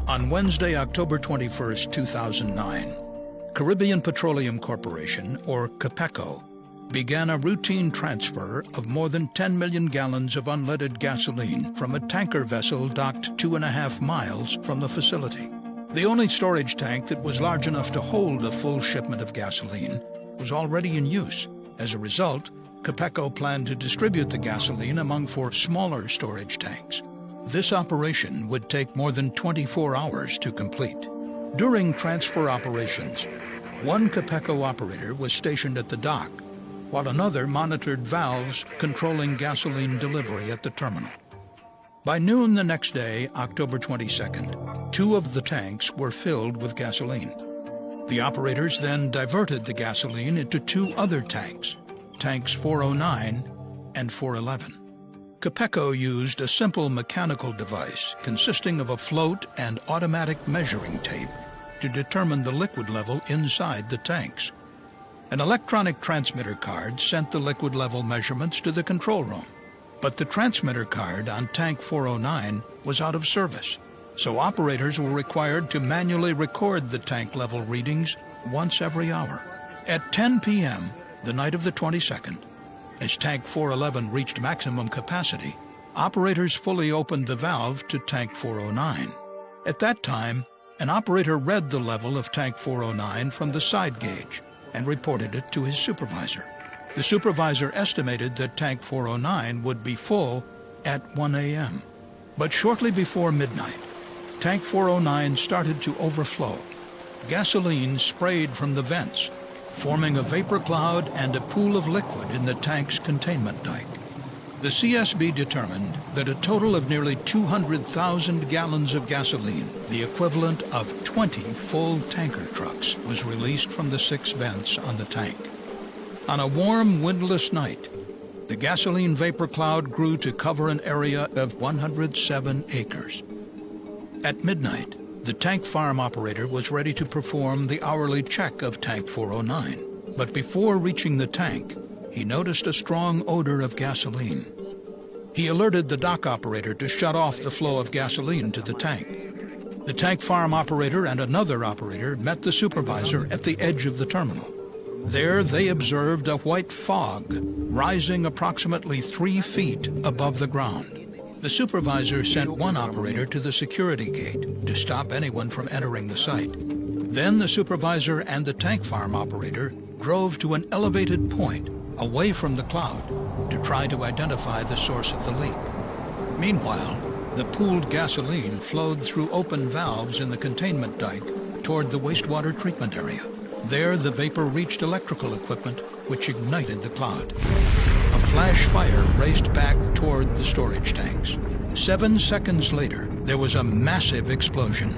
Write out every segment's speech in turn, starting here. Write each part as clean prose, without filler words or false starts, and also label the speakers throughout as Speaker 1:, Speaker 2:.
Speaker 1: On Wednesday, October 21, 2009, Caribbean Petroleum Corporation, or CAPECO, began a routine transfer of more than 10 million gallons of unleaded gasoline from a tanker vessel docked 2.5 miles from the facility. The only storage tank that was large enough to hold a full shipment of gasoline was already in use. As a result, CAPECO planned to distribute the gasoline among 4 smaller storage tanks. This operation would take more than 24 hours to complete. During transfer operations, one CAPECO operator was stationed at the dock, while another monitored valves controlling gasoline delivery at the terminal. By noon the next day, October 22nd, 2 of the tanks were filled with gasoline. The operators then diverted the gasoline into 2 other tanks, tanks 409 and 411. CAPECO used a simple mechanical device consisting of a float and automatic measuring tape to determine the liquid level inside the tanks. An electronic transmitter card sent the liquid level measurements to the control room, but the transmitter card on tank 409 was out of service, so operators were required to manually record the tank level readings once every hour. At 10 p.m., the night of the 22nd, as tank 411 reached maximum capacity, operators fully opened the valve to tank 409. At that time, an operator read the level of tank 409 from the side gauge and reported it to his supervisor. The supervisor estimated that tank 409 would be full at 1 a.m. But shortly before midnight, tank 409 started to overflow. Gasoline sprayed from the vents, forming a vapor cloud and a pool of liquid in the tank's containment dike. The CSB determined that a total of nearly 200,000 gallons of gasoline, the equivalent of 20 full tanker trucks, was released from the 6 vents on the tank. On a warm, windless night, the gasoline vapor cloud grew to cover an area of 107 acres. At midnight, the tank farm operator was ready to perform the hourly check of tank 409. But before reaching the tank, he noticed a strong odor of gasoline. He alerted the dock operator to shut off the flow of gasoline to the tank. The tank farm operator and another operator met the supervisor at the edge of the terminal. There they observed a white fog rising approximately 3 feet above the ground. The supervisor sent one operator to the security gate to stop anyone from entering the site. Then the supervisor and the tank farm operator drove to an elevated point away from the cloud to try to identify the source of the leak. Meanwhile, the pooled gasoline flowed through open valves in the containment dike toward the wastewater treatment area. There, the vapor reached electrical equipment, which ignited the cloud. A flash fire raced back toward the storage tanks. 7 seconds later, there was a massive explosion,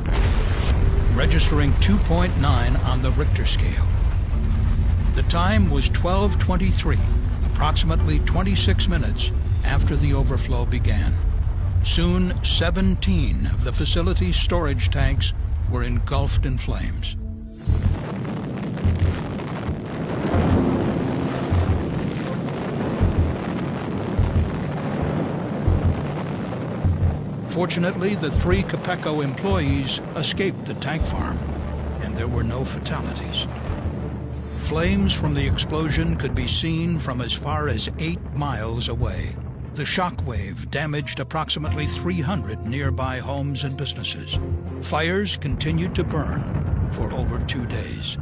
Speaker 1: registering 2.9 on the Richter scale. The time was 12:23, approximately 26 minutes after the overflow began. Soon, 17 of the facility's storage tanks were engulfed in flames. Fortunately, the 3 CAPECO employees escaped the tank farm, and there were no fatalities. Flames from the explosion could be seen from as far as 8 miles away. The shock wave damaged approximately 300 nearby homes and businesses. Fires continued to burn for over 2 days.